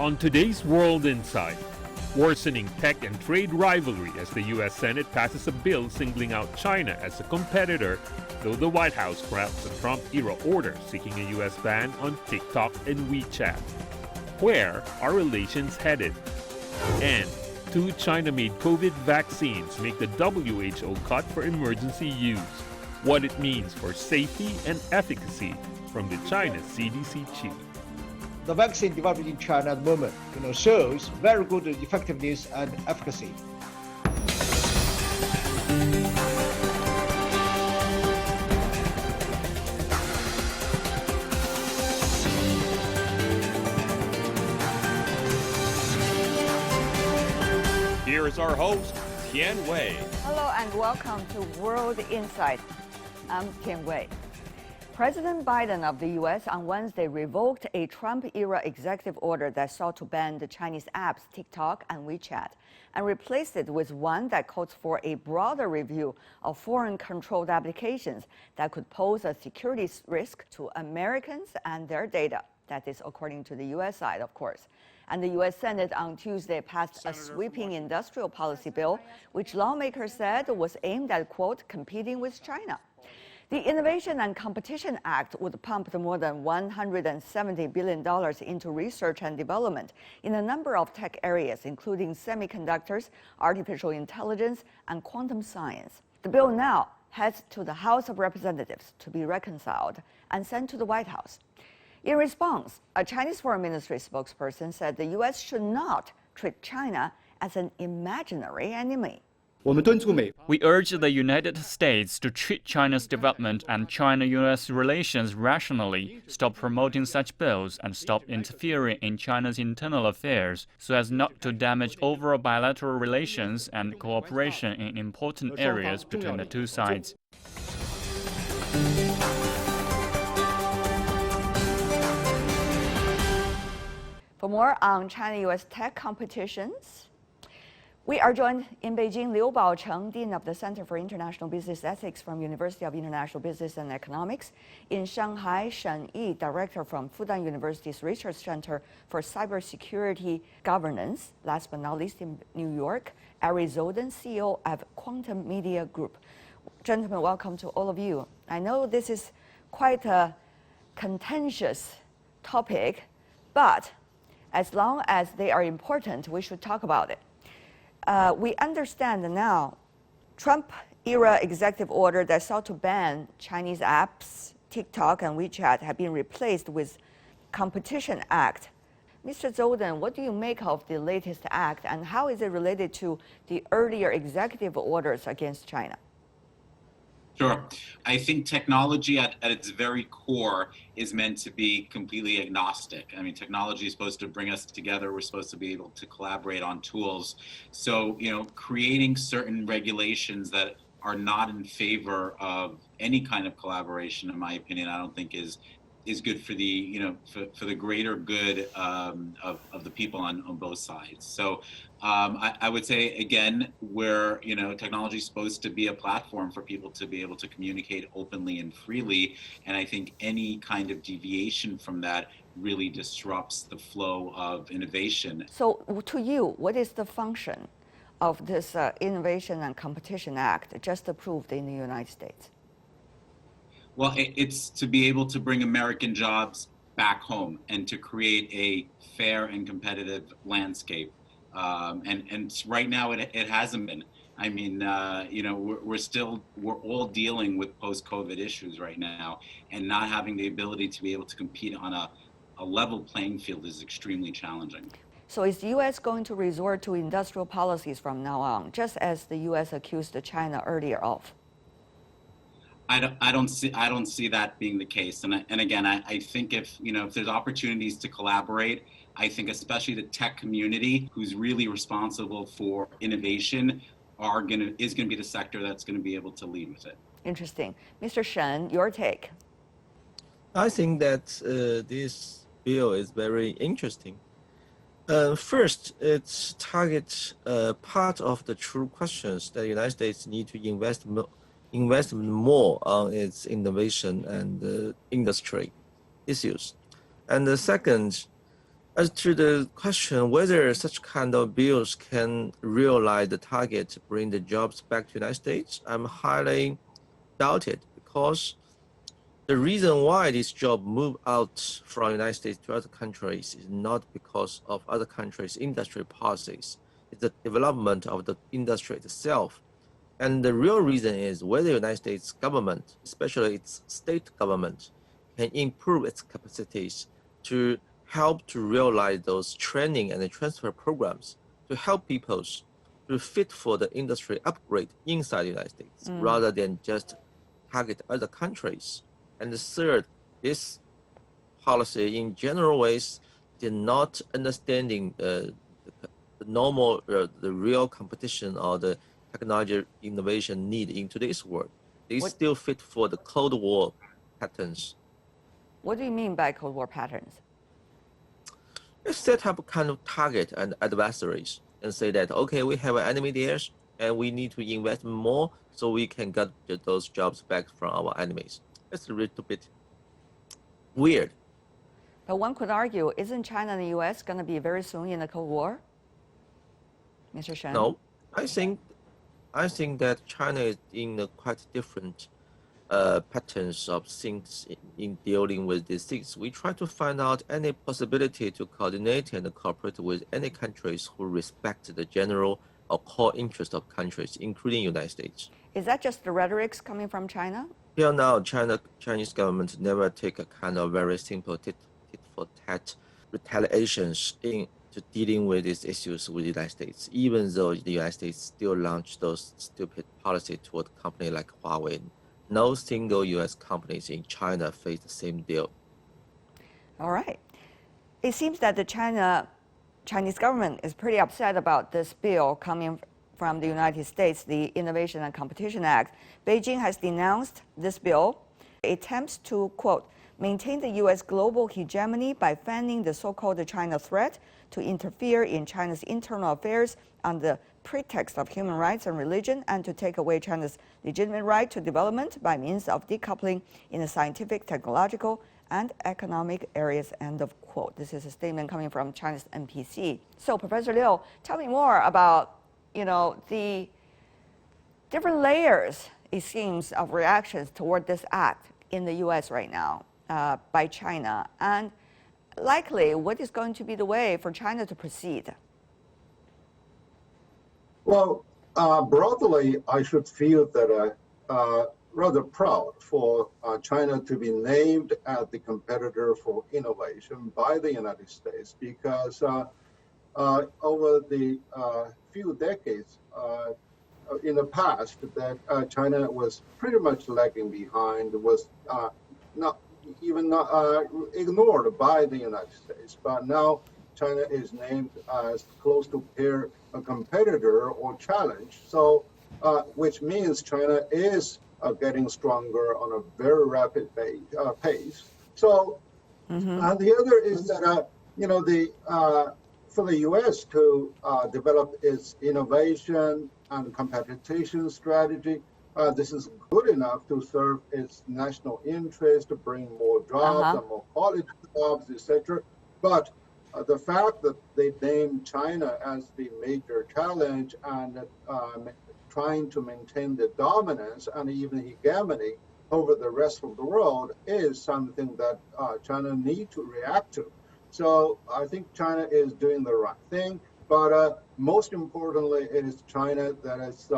On today's World Insight, worsening tech and trade rivalry as the U.S. Senate passes a bill singling out China as a competitor, though the White House crafts a Trump-era order seeking a U.S. ban on TikTok and WeChat. Where are relations headed? And 2 China-made COVID vaccines make the WHO cut for emergency use. What it means for safety and efficacy from the China CDC chief. The vaccine developed in China at the moment, shows very good effectiveness and efficacy. Here is our host, Tian Wei. Hello and welcome to World Insight. I'm Tian Wei. President Biden of the U.S. on Wednesday revoked a Trump-era executive order that sought to ban the Chinese apps TikTok and WeChat and replaced it with one that calls for a broader review of foreign-controlled applications that could pose a security risk to Americans and their data. That is according to the U.S. side, of course. And the U.S. Senate on Tuesday passed a sweeping industrial policy bill, which lawmakers said was aimed at, quote, competing with China. The Innovation and Competition Act would pump more than $170 billion into research and development in a number of tech areas, including semiconductors, artificial intelligence, and quantum science. The bill now heads to the House of Representatives to be reconciled and sent to the White House. In response, a Chinese Foreign Ministry spokesperson said the U.S. should not treat China as an imaginary enemy. We urge the United States to treat China's development and China-U.S. relations rationally, stop promoting such bills, and stop interfering in China's internal affairs so as not to damage overall bilateral relations and cooperation in important areas between the two sides. For more on China-U.S. tech competitions, we are joined in Beijing, Liu Baocheng, Dean of the Center for International Business Ethics from University of International Business and Economics. In Shanghai, Shen Yi, Director from Fudan University's Research Center for Cybersecurity Governance. Last but not least, in New York, Ari Zoden, CEO of Quantum Media Group. Gentlemen, welcome to all of you. I know this is quite a contentious topic, but as long as they are important, we should talk about it. We understand now Trump-era executive order that sought to ban Chinese apps, TikTok and WeChat, have been replaced with Competition Act. Mr. Zoden, what do you make of the latest act, and how is it related to the earlier executive orders against China? Sure. I think technology at its very core is meant to be completely agnostic. I mean, technology is supposed to bring us together. We're supposed to be able to collaborate on tools. So, creating certain regulations that are not in favor of any kind of collaboration, in my opinion, I don't think is good for the for the greater good of the people on both sides. So I would say again, where technology is supposed to be a platform for people to be able to communicate openly and freely, and I think any kind of deviation from that really disrupts the flow of innovation. So to you, what is the function of this Innovation and Competition Act just approved in the United States? Well, it's to be able to bring American jobs back home and to create a fair and competitive landscape. And right now it hasn't been. I mean, we're all dealing with post-COVID issues right now, and not having the ability to be able to compete on a level playing field is extremely challenging. So is the U.S. going to resort to industrial policies from now on, just as the U.S. accused China earlier of? I don't see that being the case. And again, I think if there's opportunities to collaborate, I think especially the tech community, who's really responsible for innovation, is going to be the sector that's going to be able to lead with it. Interesting. Mr. Shen, your take? I think that this bill is very interesting. First, it targets part of the true questions that the United States need to invest more on its innovation and industry issues. And the second, As to the question whether such kind of bills can realize the target, bring the jobs back to the United States, I'm highly doubted, because the reason why this job move out from the United States to other countries is not because of other countries' industry policies. It's the development of the industry itself. And the real reason is whether the United States government, especially its state government, can improve its capacities to help to realize those training and transfer programs to help people to fit for the industry upgrade inside the United States rather than just target other countries. And the third, this policy in general ways did not understanding the normal, the real competition or the technology innovation need in today's world. They still fit for the Cold War patterns. What do you mean by Cold War patterns? They set up a kind of target and adversaries and say that, okay, we have an enemy there and we need to invest more so we can get those jobs back from our enemies. It's a little bit weird. But one could argue, isn't China and the U.S. going to be very soon in a Cold War? Mr. Shen? No, I think that China is in a quite different patterns of things in dealing with these things. We try to find out any possibility to coordinate and cooperate with any countries who respect the general or core interest of countries, including United States. Is that just the rhetorics coming from China? Till now, Chinese government never take a kind of very simple tit-for-tat retaliations into dealing with these issues with the United States, even though the United States still launch those stupid policies toward a company like Huawei. No single U.S. companies in China face the same deal. All right. It seems that the Chinese government is pretty upset about this bill coming from the United States, the Innovation and Competition Act. Beijing has denounced this bill. It attempts to, quote, maintain the U.S. global hegemony by fanning the so-called China threat to interfere in China's internal affairs on the pretext of human rights and religion, and to take away China's legitimate right to development by means of decoupling in the scientific, technological, and economic areas, end of quote. This is a statement coming from China's NPC. So, Professor Liu, tell me more about, the different layers, it seems, of reactions toward this act in the U.S. right now by China, and likely what is going to be the way for China to proceed? Well, broadly, I should feel that rather proud for China to be named as the competitor for innovation by the United States, because over the few decades in the past that China was pretty much lagging behind, was not ignored by the United States. But now China is named as close to peer a competitor or challenge. So, which means China is getting stronger on a very rapid pace. So, and the other is that for the U.S. to develop its innovation and competition strategy, this is good enough to serve its national interest, to bring more jobs and more quality jobs, etc. But the fact that they named China as the major challenge and trying to maintain the dominance and even hegemony over the rest of the world is something that China needs to react to. So I think China is doing the right thing, but most importantly, it is China that is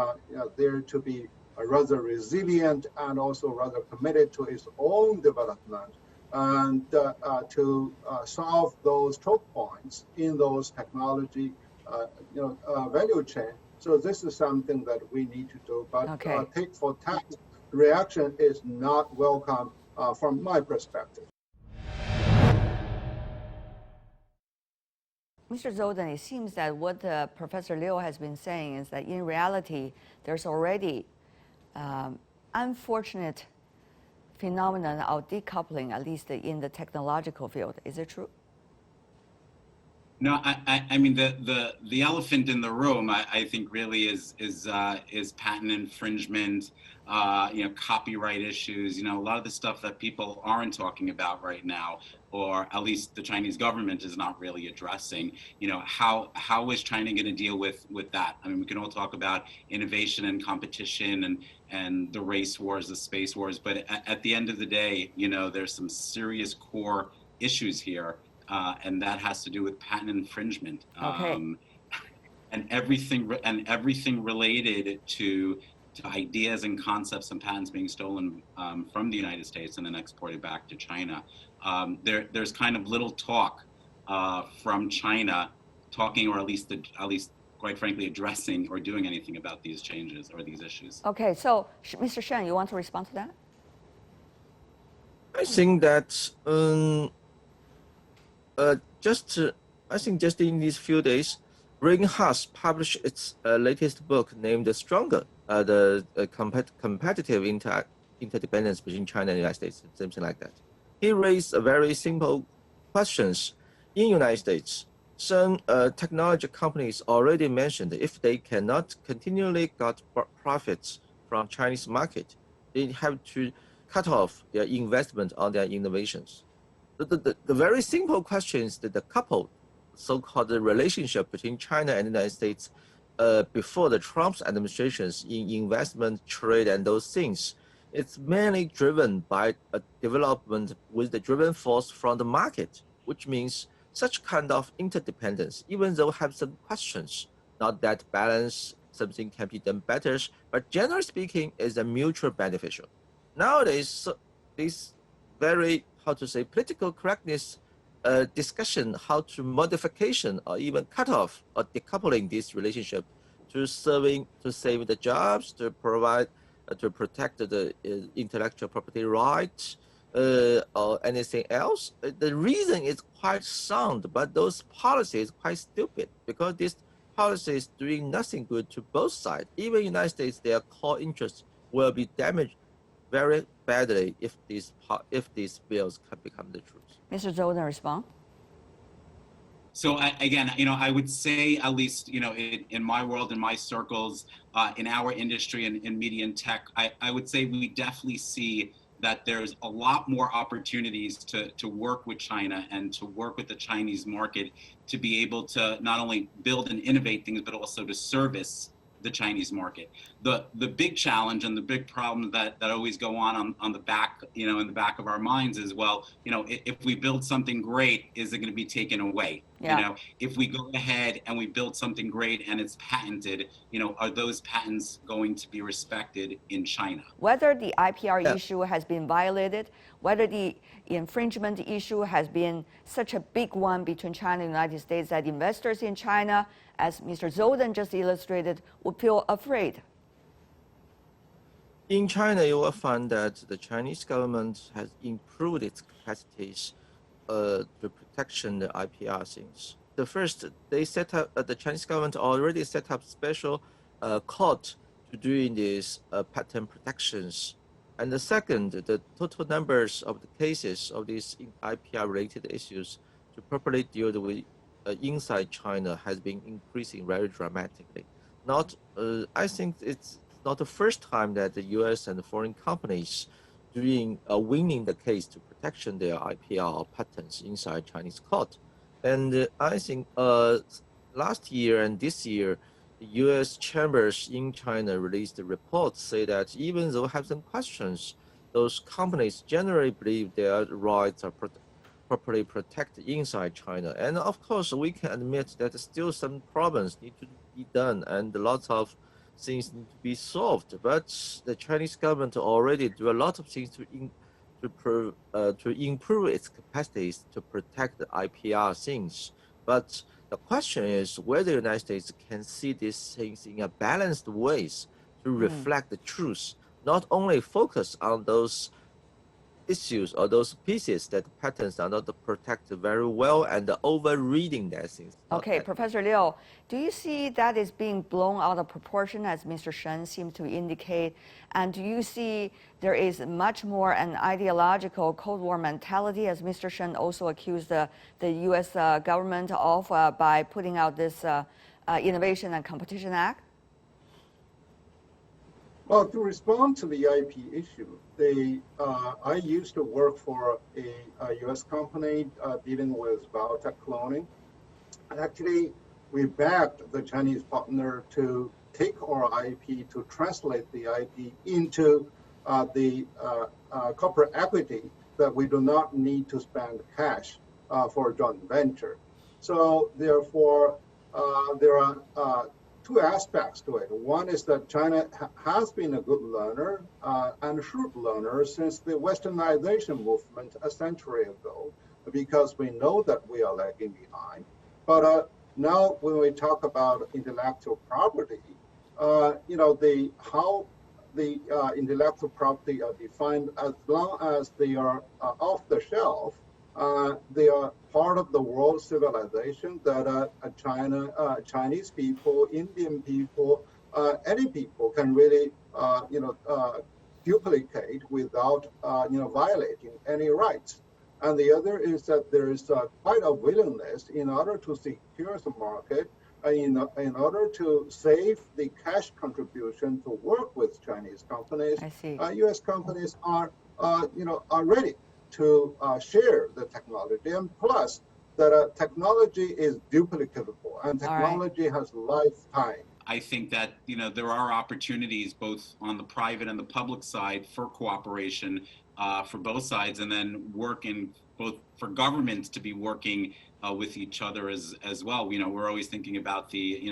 there to be rather resilient and also rather committed to its own development and to solve those choke points in those technology value chain. So this is something that we need to do. But tit for tat reaction is not welcome from my perspective. Mr. Zoldan, it seems that what Professor Liu has been saying is that in reality, there's already unfortunate phenomenon of decoupling, at least in the technological field. Is it true? No, I mean the elephant in the room, I think really is patent infringement, copyright issues, a lot of the stuff that people aren't talking about right now. or at least the Chinese government is not really addressing, how is China going to deal with that? I mean, we can all talk about innovation and competition and the race wars, the space wars, but at the end of the day, there's some serious core issues here, and that has to do with patent infringement. Okay. And everything related to ideas and concepts and patents being stolen from the United States and then exported back to China. There's kind of little talk from China talking, or at least quite frankly addressing or doing anything about these changes or these issues. Okay, so Mr. Shen, you want to respond to that? I think that I think just in these few days, Ringhas published its latest book named "Stronger: The Competitive Interdependence Between China and the United States," something like that. He raised a very simple questions. In the United States, some technology companies already mentioned if they cannot continually get profits from Chinese market, they have to cut off their investment on their innovations. The very simple question is that the couple, so-called relationship between China and the United States before the Trump's administrations in investment, trade, and those things, it's mainly driven by a development with the driven force from the market, which means such kind of interdependence, even though have some questions, not that balance, something can be done better, but generally speaking, is a mutual beneficial. Nowadays, this very, political correctness discussion, how to modification or even cut off or decoupling this relationship to save the jobs, to provide, to protect the intellectual property rights, or anything else. The reason is quite sound, but those policies quite stupid because this policy is doing nothing good to both sides. Even United States, their core interests will be damaged very badly if these bills can become the truth. Mr. Zhou, then respond. So I would say, at least, in my world, in my circles, in our industry and in media and tech, I would say we definitely see that there's a lot more opportunities to work with China and to work with the Chinese market to be able to not only build and innovate things, but also to service the Chinese market. The big challenge and the big problem that always go on the back, in the back of our minds is, well, if we build something great, is it going to be taken away? Yeah. If we go ahead and we build something great and it's patented, are those patents going to be respected in China? Whether the IPR issue has been violated, whether the infringement issue has been such a big one between China and the United States that investors in China, as Mr. Zoden just illustrated, would feel afraid. In China, you will find that the Chinese government has improved its capacities to protection the IPR things. The first, they set up, the Chinese government already set up special court to doing these patent protections. And the second, the total numbers of the cases of these IPR-related issues to properly deal with inside China has been increasing very dramatically. I think it's not the first time that the U.S. and the foreign companies winning the case to protection their IPR or patents inside Chinese court. And I think last year and this year, the U.S. chambers in China released a report say that even though have some questions, those companies generally believe their rights are properly protected inside China. And of course, we can admit that still some problems need to be done and lots of things need to be solved. But the Chinese government already do a lot of things to improve its capacities to protect the IPR things. But the question is whether the United States can see these things in a balanced ways to reflect the truth, not only focus on those issues or those pieces that patents are not protected very well and over-reading that things. Okay, Professor Liu, do you see that is being blown out of proportion as Mr. Shen seems to indicate? And do you see there is much more an ideological Cold War mentality as Mr. Shen also accused the U.S. government of by putting out this Innovation and Competition Act? Well, to respond to the IP issue, I used to work for a U.S. company dealing with biotech cloning. And actually, we backed the Chinese partner to take our IP to translate the IP into the corporate equity that we do not need to spend cash for a joint venture. So therefore, there are two aspects to it. One is that China has been a good learner and shrewd learner since the Westernization movement a century ago, because we know that we are lagging behind. But now, when we talk about intellectual property, how the intellectual property are defined, as long as they are off the shelf, they are part of the world civilization that Chinese people, Indian people, any people can really, duplicate without, violating any rights. And the other is that there is quite a willingness in order to secure the market, in order to save the cash contribution to work with Chinese companies. I see. U.S. companies are ready to share the technology, and plus that technology is duplicatable and technology has lifetime. I think that there are opportunities both on the private and the public side for cooperation for both sides, and then working both for governments to be working with each other as well. We're always thinking about the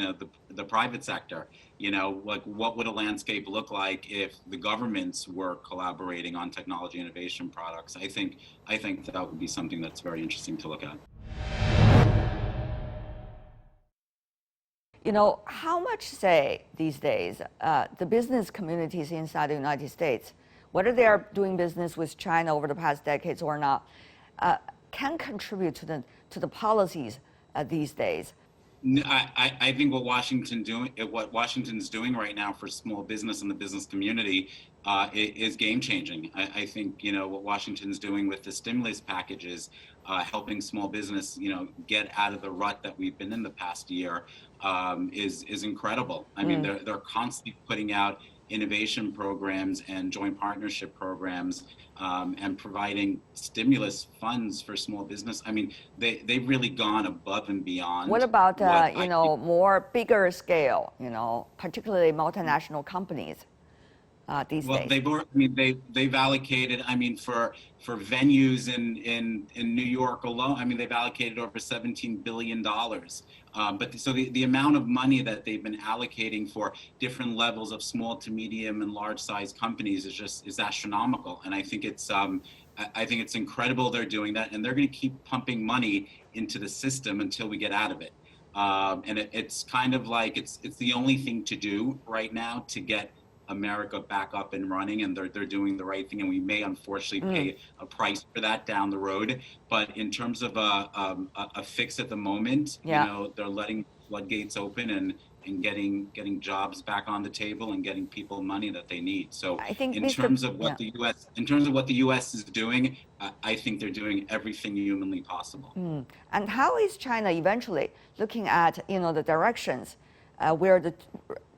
private sector. Like what would a landscape look like if the governments were collaborating on technology innovation products? I think that would be something that's very interesting to look at. How much say these days the business communities inside the United States, whether they are doing business with China over the past decades or not, can contribute to the policies these days? I think what Washington's doing right now for small business and the business community is game changing. I think what Washington's doing with the stimulus packages, helping small business get out of the rut that we've been in the past year, is incredible. I mean, they're constantly putting out innovation programs and joint partnership programs, and providing stimulus funds for small business. I mean, they've really gone above and beyond. What about more bigger scale, particularly multinational companies these days? They've allocated. I mean, for venues in New York alone, they've allocated over $17 billion. But so the amount of money that they've been allocating for different levels of small to medium and large size companies is astronomical. And I think it's incredible they're doing that, and they're going to keep pumping money into the system until we get out of it. And it's kind of like it's the only thing to do right now to get America back up and running, and they're doing the right thing, and we may unfortunately pay a price for that down the road. But in terms of a fix at the moment, they're letting floodgates open and getting jobs back on the table and getting people money that they need. So I think in terms of what the U.S. is doing, I think they're doing everything humanly possible. And how is China eventually looking at the directions where the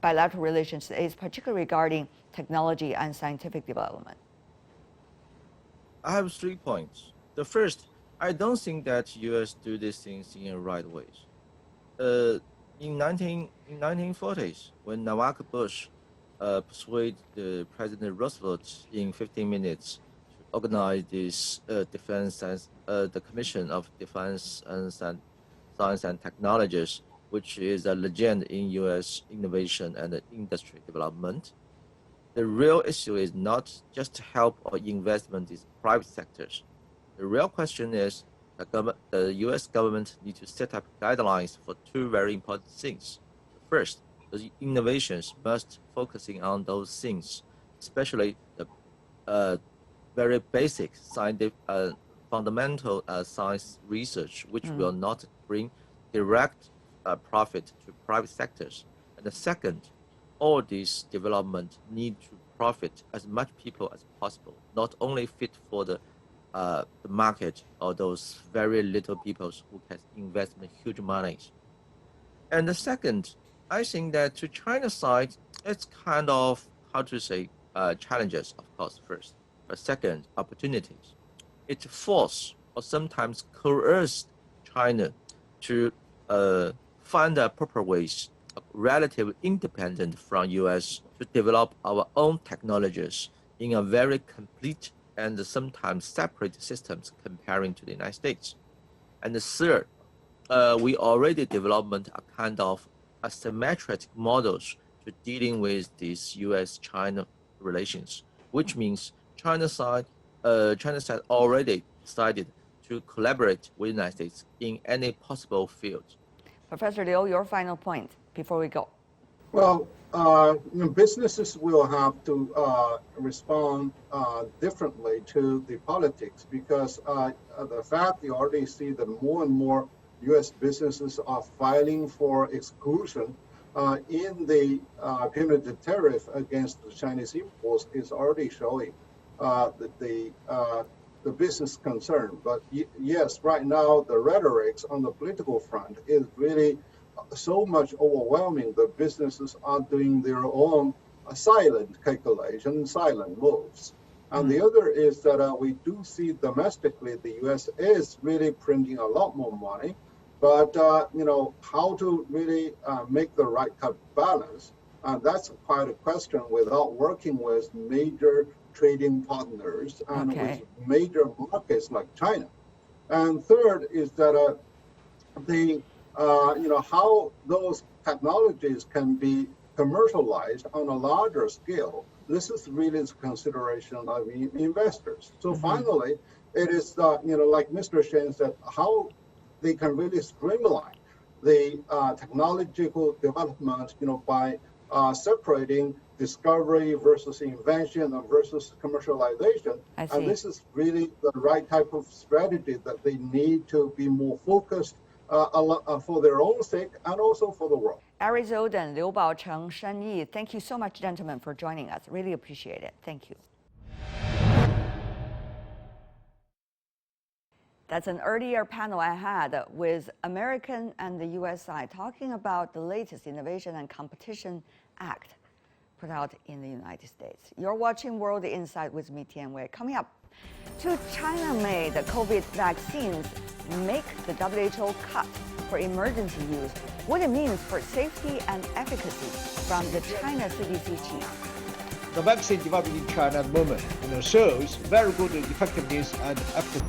bilateral relations is, particularly regarding technology and scientific development? I have 3 points. The first, I don't think that U.S. do these things in the right ways. In 1940s, when Nawak Bush persuaded President Roosevelt in 15 minutes to organize this the Commission of Defense and Science and Technologies, which is a legend in U.S. innovation and industry development. The real issue is not just help or investment in private sectors. The real question is the U.S. government needs to set up guidelines for 2 very important things. First, the innovations must focusing on those things, especially the very basic scientific, fundamental science research, which will not bring direct profit to private sectors. And the second, all these development need to profit as much people as possible, not only fit for the market or those very little people who can invest huge monies. And the second, I think that to China's side, it's kind of how to say, challenges, of course, first, but second, opportunities. It forced or sometimes coerced China to find the proper ways, relatively independent from U.S., to develop our own technologies in a very complete and sometimes separate systems comparing to the United States. And the third, we already developed a kind of asymmetric models to dealing with these U.S.-China relations, which means China side already decided to collaborate with the United States in any possible field. Professor Liu, your final point before we go. Well, businesses will have to respond differently to the politics because the fact you already see that more and more U.S. businesses are filing for exclusion in the punitive tariff against the Chinese imports is already showing that the business concern. But yes, right now the rhetorics on the political front is really so much overwhelming that businesses are doing their own silent calculation, silent moves. And the other is that we do see domestically the U.S. is really printing a lot more money, but how to really make the right kind of balance, that's quite a question without working with major trading partners and with major markets like China. And third is that how those technologies can be commercialized on a larger scale. This is really the consideration of investors. So finally, it is, like Mr. Shen said, how they can really streamline the technological development, by separating discovery versus invention versus commercialization. And this is really the right type of strategy that they need to be more focused for their own sake and also for the world. Eric Zoden, Liu Baocheng, Shen Yi, thank you so much, gentlemen, for joining us. Really appreciate it. Thank you. That's an earlier panel I had with American and the U.S. side talking about the latest Innovation and Competition Act put out in the United States. You're watching World Insight with me, Tian Wei. Coming up, two China-made COVID vaccines make the WHO cut for emergency use. What it means for safety and efficacy from the China CDC chief. The vaccine developed in China at the moment, shows very good effectiveness and efficacy.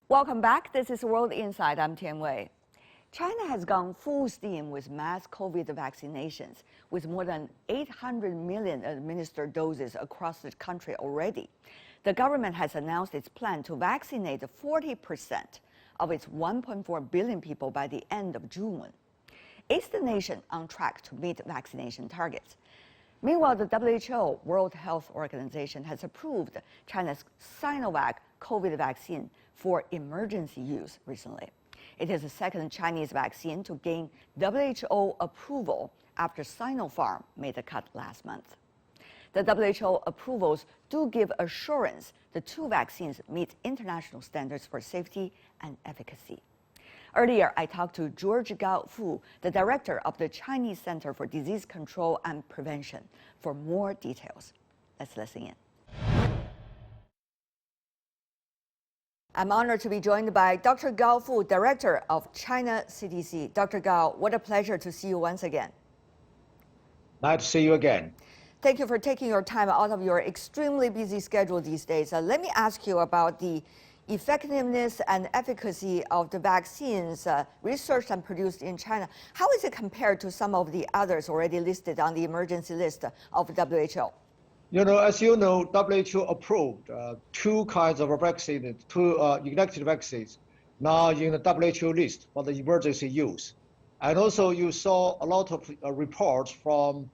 Welcome back. This is World Insight. I'm Tian Wei. China has gone full steam with mass COVID vaccinations, with more than 800 million administered doses across the country already. The government has announced its plan to vaccinate 40% of its 1.4 billion people by the end of June. Is the nation on track to meet vaccination targets? Meanwhile, the WHO, World Health Organization, has approved China's Sinovac COVID vaccine for emergency use recently. It is the second Chinese vaccine to gain WHO approval after Sinopharm made the cut last month. The WHO approvals do give assurance the two vaccines meet international standards for safety and efficacy. Earlier, I talked to George Gao Fu, the director of the Chinese Center for Disease Control and Prevention, for more details. Let's listen in. I'm honored to be joined by Dr. Gao Fu, director of China CDC. Dr. Gao, what a pleasure to see you once again. Nice to see you again. Thank you for taking your time out of your extremely busy schedule these days. Let me ask you about the effectiveness and efficacy of the vaccines researched and produced in China. How is it compared to some of the others already listed on the emergency list of WHO? As you know, WHO approved two kinds of vaccine, two inactive vaccines, now in the WHO list for the emergency use. And also you saw a lot of reports from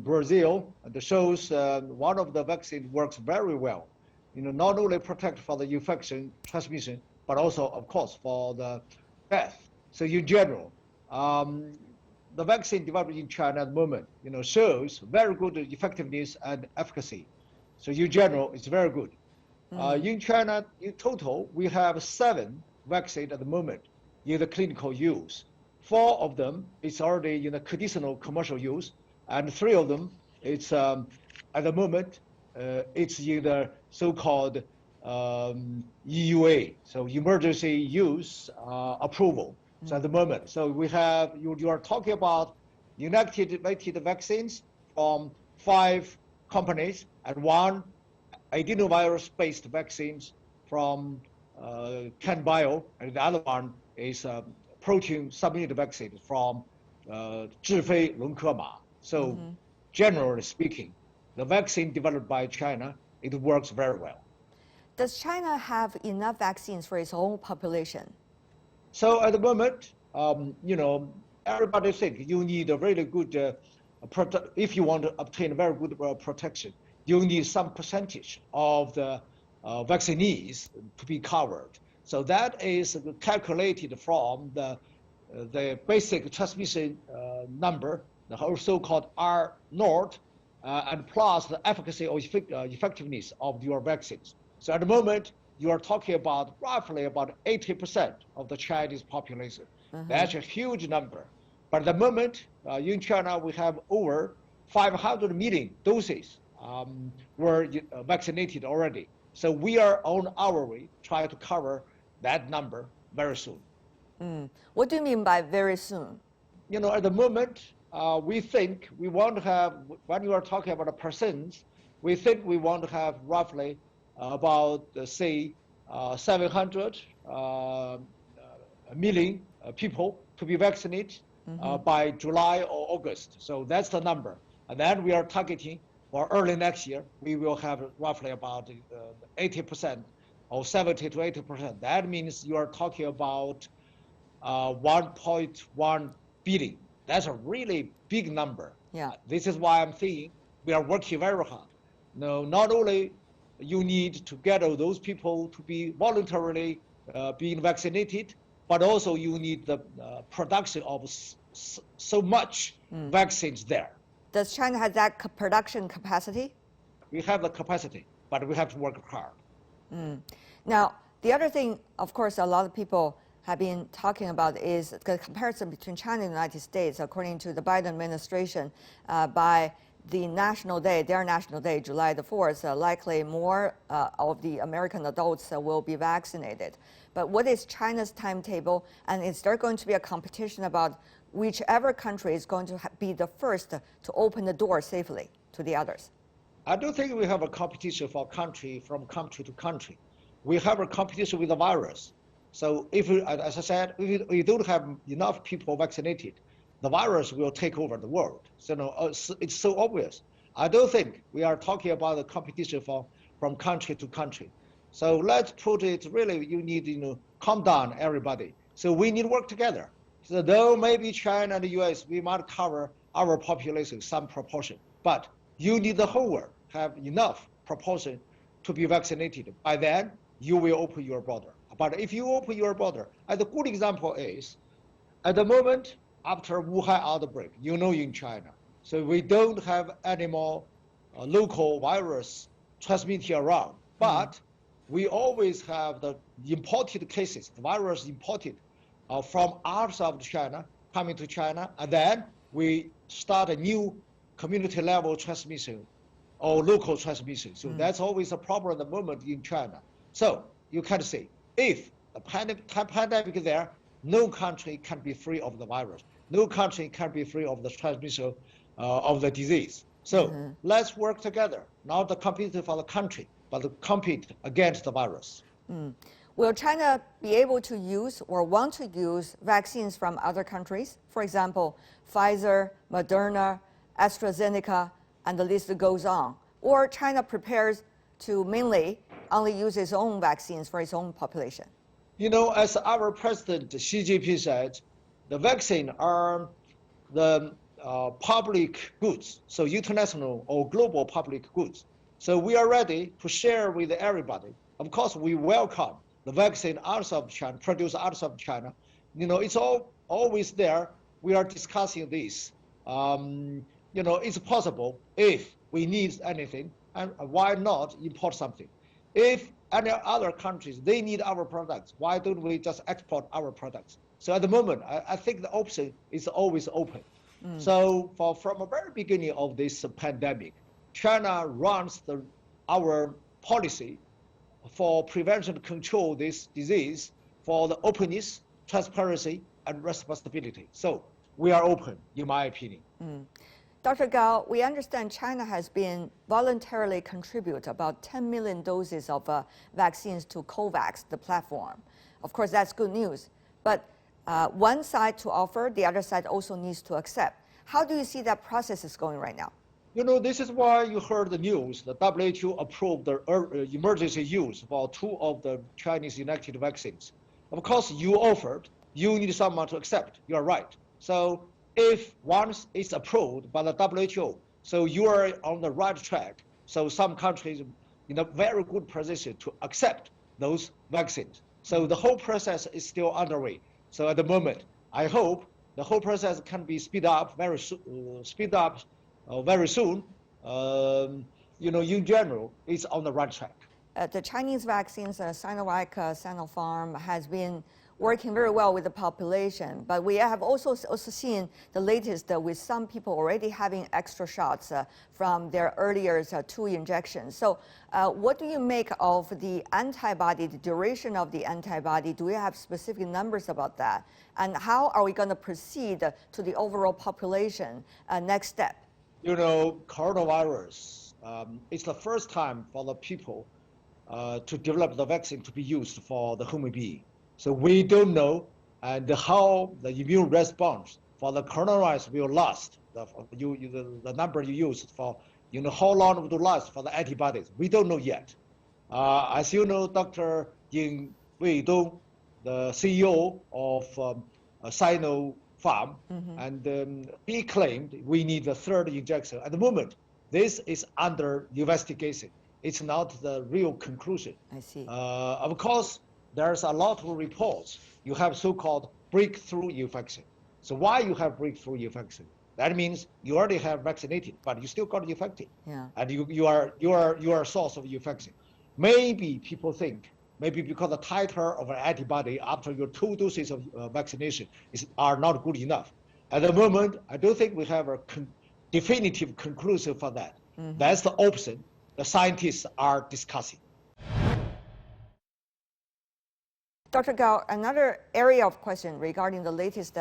Brazil that shows one of the vaccines works very well. Not only protect for the infection transmission, but also, of course, for the death. So in general, the the vaccine developed in China at the moment, shows very good effectiveness and efficacy. So in general, it's very good. In China, in total, we have 7 vaccines at the moment in the clinical use. 4 of them is already in the conditional commercial use, and 3 of them, it's at the moment, it's in the so-called EUA, so emergency use approval. So at the moment, so we have, you are talking about inactivated vaccines from 5 companies and 1 adenovirus-based vaccines from CanBio, and the other one is protein subunit vaccine from Zhifei Lonke-Ma. So generally speaking, the vaccine developed by China, it works very well. Does China have enough vaccines for its own population? So at the moment, everybody thinks you need a really good, if you want to obtain very good protection, you need some percentage of the vaccinees to be covered. So that is calculated from the basic transmission number, the whole so-called R naught, and plus the efficacy or effectiveness of your vaccines. So at the moment, you are talking about roughly about 80% of the Chinese population. That's a huge number. But at the moment, in China, we have over 500 million doses were vaccinated already. So we are on our way trying to cover that number very soon. What do you mean by very soon? At the moment, we think we want to have, when you are talking about a percent, we think we want to have roughly about, say, 700 million people to be vaccinated by July or August. So that's the number. And then we are targeting for early next year, we will have roughly about 80% or 70 to 80%. That means you are talking about 1.1 billion. That's a really big number. Yeah. This is why I'm saying we are working very hard. No, not only you need to get all those people to be voluntarily being vaccinated, but also you need the production of so much vaccines there. Does China have that production capacity? We have the capacity, but we have to work hard. Now, the other thing, of course, a lot of people have been talking about is the comparison between China and the United States. According to the Biden administration, by the national day, their national day, July the 4th, likely more of the American adults will be vaccinated. But what is China's timetable? And is there going to be a competition about whichever country is going to be the first to open the door safely to the others? I don't think we have a competition from country to country. We have a competition with the virus. So if, as I said, if we don't have enough people vaccinated, the virus will take over the world. So it's so obvious. I don't think we are talking about the competition from country to country. So let's put it really, you need calm down everybody. So we need to work together. So though maybe China and the US, we might cover our population some proportion, but you need the whole world have enough proportion to be vaccinated. By then, you will open your border. But if you open your border, and the good example is, at the moment, after Wuhan outbreak, in China, so we don't have any more local virus transmitting around, but we always have the imported cases, the virus imported from outside of China, coming to China, and then we start a new community level transmission or local transmission. So that's always a problem at the moment in China. So you can say, if the pandemic is there, no country can be free of the virus. No country can be free of the transmission of the disease. So let's work together, not to compete for the country, but to compete against the virus. Will China be able to use or want to use vaccines from other countries? For example, Pfizer, Moderna, AstraZeneca, and the list goes on. Or China prepares to mainly only use its own vaccines for its own population? As our president Xi Jinping said, the vaccine are the public goods, so international or global public goods. So we are ready to share with everybody. Of course, we welcome the vaccine outside of China, produced outside of China. It's always there we are discussing this. It's possible if we need anything, and why not import something? If any other countries, they need our products, why don't we just export our products? So at the moment, I think the option is always open. So from the very beginning of this pandemic, China runs our policy for prevention and control this disease for the openness, transparency, and responsibility. So we are open, in my opinion. Dr. Gao, we understand China has been voluntarily contribute about 10 million doses of vaccines to COVAX, the platform. Of course, that's good news. But one side to offer, the other side also needs to accept. How do you see that process is going right now? This is why you heard the news. The WHO approved the emergency use for 2 of the Chinese inactive vaccines. Of course, you offered, you need someone to accept. You're right. So if once it's approved by the WHO, so you are on the right track. So some countries in a very good position to accept those vaccines. So the whole process is still underway. So at the moment, I hope the whole process can be speed up very soon. In general, it's on the right track. The Chinese vaccines, Sinovac, Sinopharm, has been working very well with the population, but we have also seen the latest with some people already having extra shots from their earlier 2 injections. So what do you make of the antibody, the duration of the antibody? Do we have specific numbers about that? And how are we going to proceed to the overall population next step? Coronavirus, it's the first time for the people to develop the vaccine to be used for the human being. So we don't know and how the immune response for the coronavirus will last. The number you used for, how long it will last for the antibodies. We don't know yet. As you know, Dr. Ying Weidong, the CEO of Sinopharm, and he claimed we need the 3rd injection. At the moment, this is under investigation. It's not the real conclusion. I see. Of course, there's a lot of reports. You have so-called breakthrough infection. So why you have breakthrough infection? That means you already have vaccinated, but you still got infected. Yeah. And you are a source of infection. Maybe people think, maybe because the titer of an antibody after your 2 doses of vaccination are not good enough. At the moment, I don't think we have a definitive conclusion for that. That's the option the scientists are discussing. Dr. Gao, another area of question regarding the latest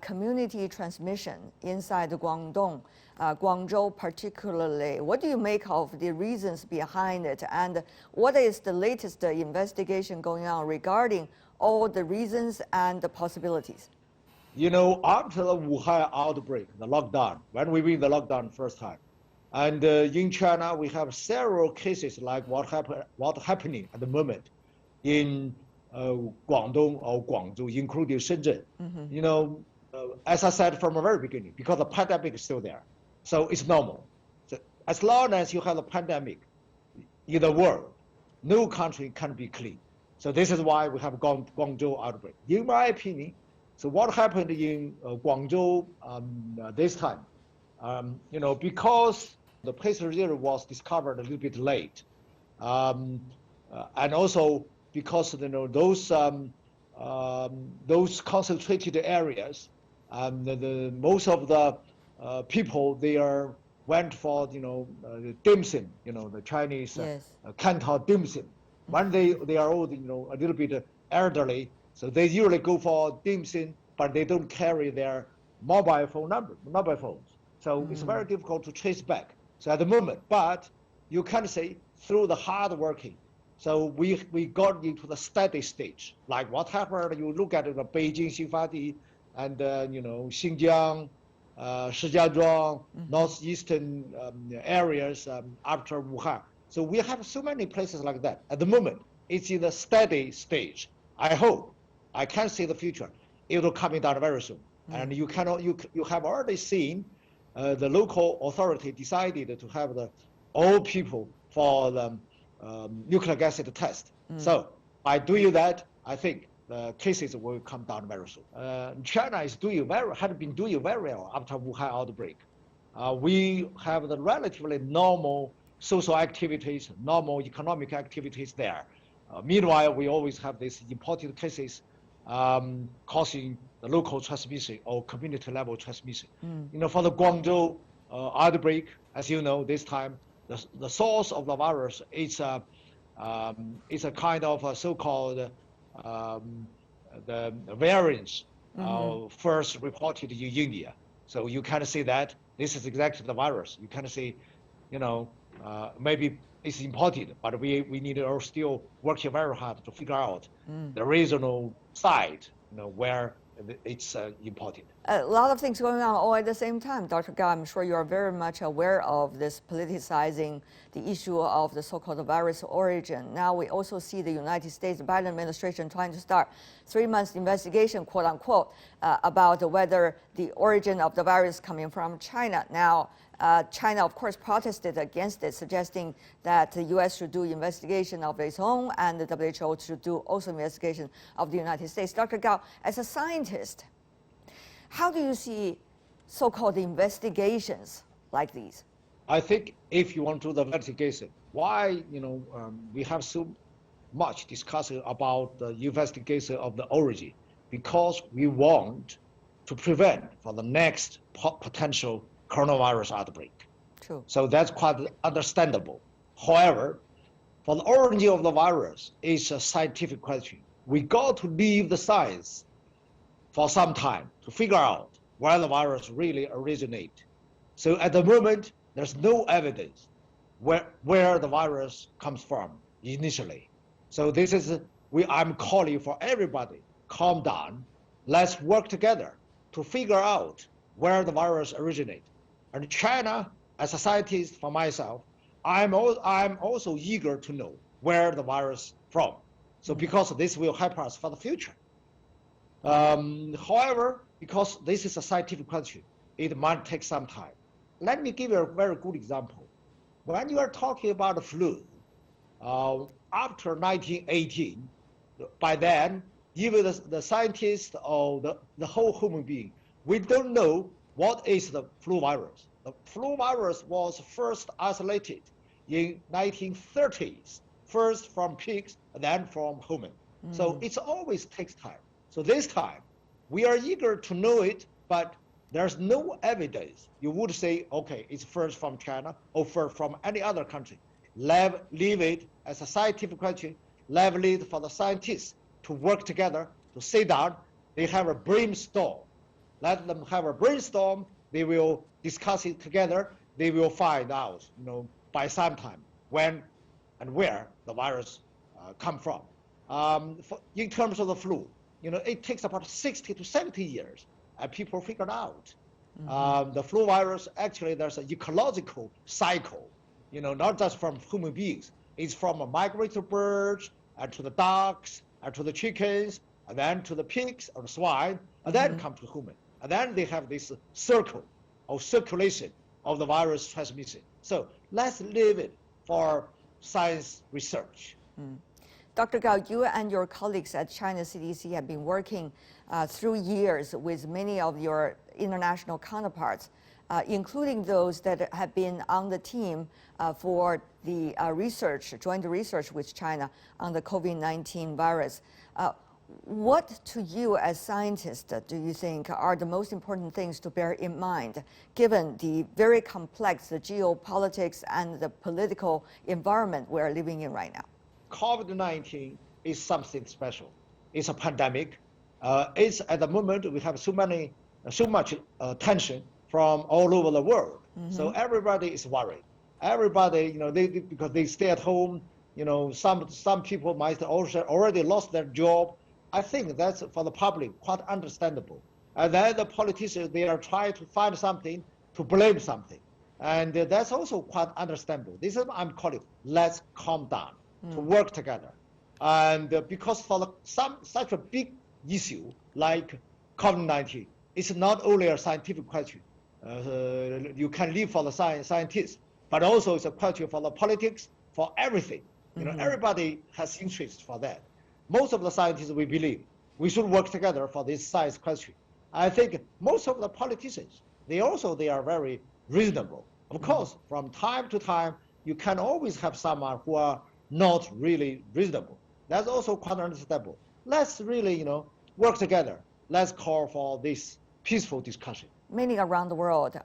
community transmission inside Guangdong, Guangzhou particularly. What do you make of the reasons behind it, and what is the latest investigation going on regarding all the reasons and the possibilities? After the Wuhan outbreak, the lockdown, when we win the lockdown first time, and in China we have several cases like what happening at the moment in Guangdong or Guangzhou, including Shenzhen. As I said from the very beginning, because the pandemic is still there, so it's normal. So as long as you have a pandemic in the world, no country can be clean. So this is why we have Guangzhou outbreak. In my opinion, so what happened in Guangzhou this time, because the patient zero was discovered a little bit late, and also because those concentrated areas, most of the people went for dim sum, the Chinese Canton dim sum. When they are old, a little bit elderly, so they usually go for dim sum, but they don't carry their mobile phones. So it's very difficult to trace back. So at the moment, but you can say through the hard working. So we got into the steady stage. Like what happened, you look at the Beijing, Xinfadi, and Xinjiang, Shijiazhuang, northeastern areas after Wuhan. So we have so many places like that. At the moment, it's in the steady stage. I hope, I can see the future. It will come down very soon. And you have already seen the local authority decided to have all people for the nucleic acid test. So by doing that, I think the cases will come down very soon. China is had been doing very well after Wuhan outbreak. We have the relatively normal social activities, normal economic activities there. Meanwhile, we always have these imported cases causing the local transmission or community level transmission. For the Guangzhou outbreak, as you know, this time the source of the virus is a kind of a so-called the variants first reported in India. So you kind of see that this is exactly the virus. You kind of see, maybe it's imported, but we need to still working very hard to figure out the regional side, where it's imported. A lot of things going on all at the same time. Dr. Gao, I'm sure you are very much aware of this politicizing the issue of the so-called virus origin. Now we also see the United States Biden administration trying to start 3 months investigation, quote unquote, about whether the origin of the virus coming from China. Now, China, of course, protested against it, suggesting that the U.S. should do investigation of its own and the WHO should do also investigation of the United States. Dr. Gao, as a scientist, how do you see so-called investigations like these? I think if you want to do the investigation, why we have so much discussion about the investigation of the origin? Because we want to prevent for the next potential coronavirus outbreak. True. So that's quite understandable. However, for the origin of the virus, it's a scientific question. We got to leave the science for some time to figure out where the virus really originates. So at the moment, there's no evidence where the virus comes from initially. So this is, I'm calling for everybody, calm down. Let's work together to figure out where the virus originates. And China, as a scientist for myself, I'm also eager to know where the virus from. So because this will help us for the future. However, because this is a scientific question, it might take some time. Let me give you a very good example. When you are talking about the flu, after 1918, by then, even the scientists or the whole human being, we don't know what is the flu virus. The flu virus was first isolated in 1930s, first from pigs, and then from human. So it always takes time. So this time, we are eager to know it, but there's no evidence. You would say, okay, it's first from China or first from any other country. Leave it as a scientific question. Leave it for the scientists to work together, to sit down. They have a brainstorm. Let them have a brainstorm. They will discuss it together. They will find out, by some time when and where the virus come from. In terms of the flu, it takes about 60 to 70 years, and people figured out. The flu virus, actually, there's an ecological cycle, not just from human beings. It's from migratory birds, and to the ducks, and to the chickens, and then to the pigs or the swine, and then come to human. And then they have this circle of circulation of the virus transmission. So let's leave it for science research. Dr. Gao, you and your colleagues at China CDC have been working through years with many of your international counterparts, including those that have been on the team for the joint research with China on the COVID-19 virus. What to you as scientists do you think are the most important things to bear in mind, given the very complex geopolitics and the political environment we're living in right now? COVID-19 is something special. It's a pandemic. It's at the moment we have so much attention from all over the world. So everybody is worried. Everybody, because they stay at home. Some people might also already lost their job. I think that's for the public quite understandable. And then the politicians, they are trying to find something to blame something, and that's also quite understandable. This is what I'm calling. Let's calm down. To work together, and because for such a big issue like COVID-19, it's not only a scientific question. You can leave for the scientists, but also it's a question for the politics, for everything. Everybody has interest for that. Most of the scientists, we believe, we should work together for this science question. I think most of the politicians, they are very reasonable. Of course, from time to time, you can always have someone who are not really reasonable. That's also quite understandable. Let's really, work together. Let's call for this peaceful discussion. Many around the world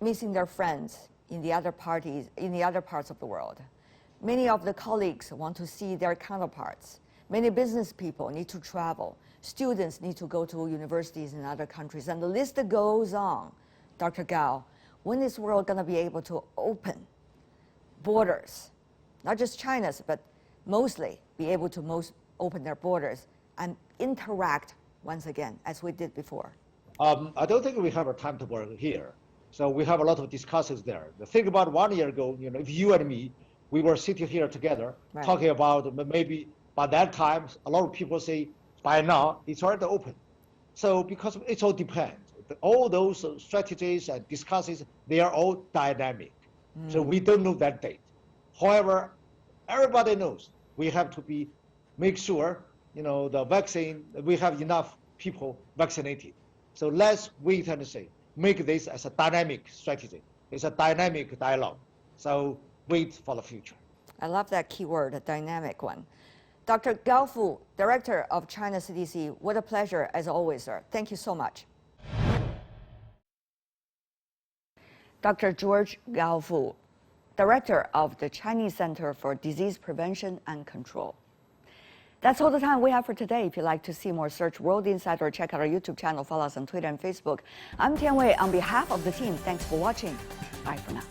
missing their friends in the other parties, in the other parts of the world. Many of the colleagues want to see their counterparts. Many business people need to travel. Students need to go to universities in other countries, and the list goes on. Dr. Gao, when is the world going to be able to open borders, not just China's, but mostly be able to open their borders and interact once again, as we did before? I don't think we have a time to work here. So we have a lot of discussions there. Think about 1 year ago, if you and me, we were sitting here together, right, talking about maybe by that time, a lot of people say, by now, it's already open. So because it all depends. All those strategies and discussions, they are all dynamic. So we don't know that date. However, everybody knows we have to make sure, the vaccine, we have enough people vaccinated. So let's wait and see. Make this as a dynamic strategy. It's a dynamic dialogue. So wait for the future. I love that keyword, a dynamic one. Dr. Gao Fu, Director of China CDC, what a pleasure as always, sir. Thank you so much. Dr. George Gao Fu, Director of the Chinese Center for Disease Prevention and Control. That's all the time we have for today. If you'd like to see more, search World Insight or check out our YouTube channel. Follow us on Twitter and Facebook. I'm Tian Wei. On behalf of the team, thanks for watching. Bye for now.